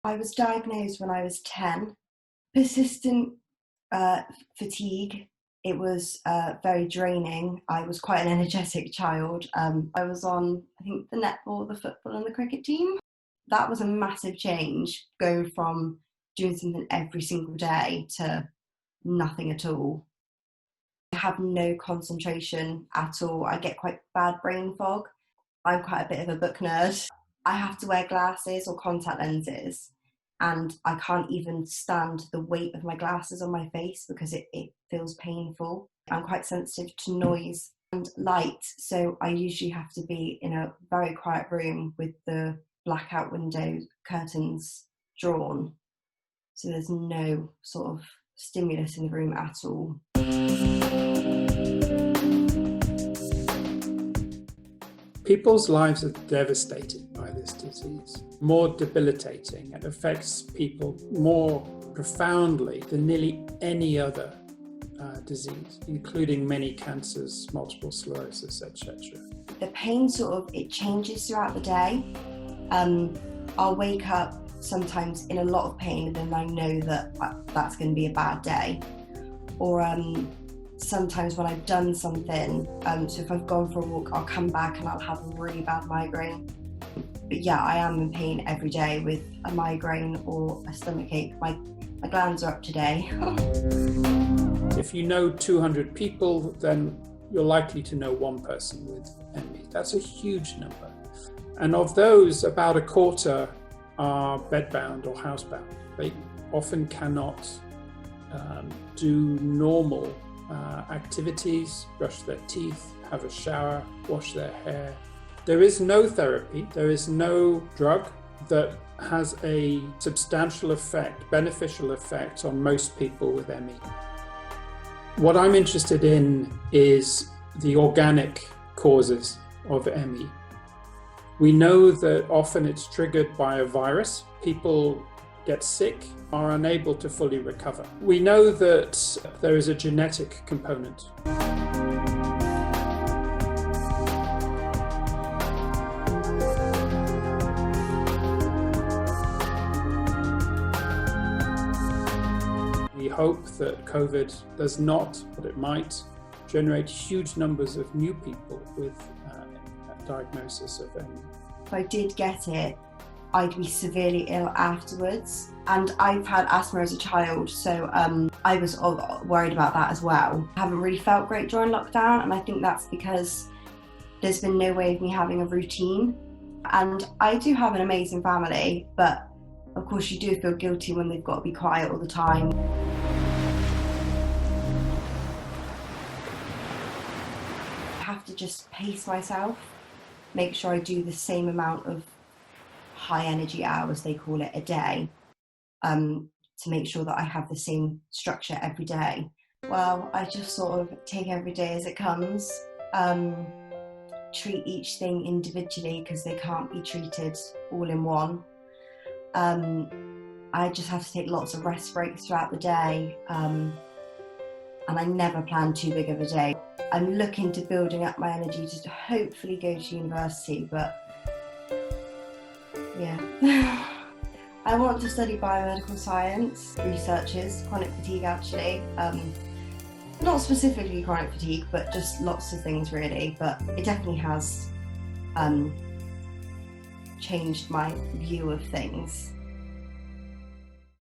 I was diagnosed when I was 10. Persistent fatigue. It was very draining. I was quite an energetic child. I was on, I think, the netball, the football and the cricket team. That was a massive change, going from doing something every single day to nothing at all. I have no concentration at all. I get quite bad brain fog. I'm quite a bit of a book nerd. I have to wear glasses or contact lenses, and I can't even stand the weight of my glasses on my face because it feels painful. I'm quite sensitive to noise and light, so I usually have to be in a very quiet room with the blackout window curtains drawn, so there's no sort of stimulus in the room at all. People's lives are devastated by this disease, more debilitating. It affects people more profoundly than nearly any other disease, including many cancers, multiple sclerosis, etc. The pain it changes throughout the day. I'll wake up sometimes in a lot of pain and then I know that that's going to be a bad day. Or sometimes when I've done something, so if I've gone for a walk, I'll come back and I'll have a really bad migraine. But yeah, I am in pain every day with a migraine or a stomachache. My glands are up today. If you know 200 people, then you're likely to know one person with ME. That's a huge number. And of those, about a quarter are bedbound or housebound. They often cannot do normal activities, brush their teeth, have a shower, wash their hair. There is no therapy, there is no drug that has a substantial effect, beneficial effect on most people with ME. What I'm interested in is the organic causes of ME. We know that often it's triggered by a virus. People get sick, are unable to fully recover. We know that there is a genetic component. We hope that COVID does not, but it might, generate huge numbers of new people with a diagnosis of ME. If I did get it, I'd be severely ill afterwards. And I've had asthma as a child, so I was worried about that as well. I haven't really felt great during lockdown, and I think that's because there's been no way of me having a routine. And I do have an amazing family, but of course you do feel guilty when they've got to be quiet all the time. I have to just pace myself, make sure I do the same amount of high energy hours, they call it, a day, to make sure that I have the same structure every day. Well, I just sort of take every day as it comes, treat each thing individually because they can't be treated all in one. I just have to take lots of rest breaks throughout the day, and I never plan too big of a day. I'm looking to building up my energy to hopefully go to university, but yeah. I want to study biomedical science, researches, chronic fatigue actually. Not specifically chronic fatigue, but just lots of things really. But it definitely has changed my view of things.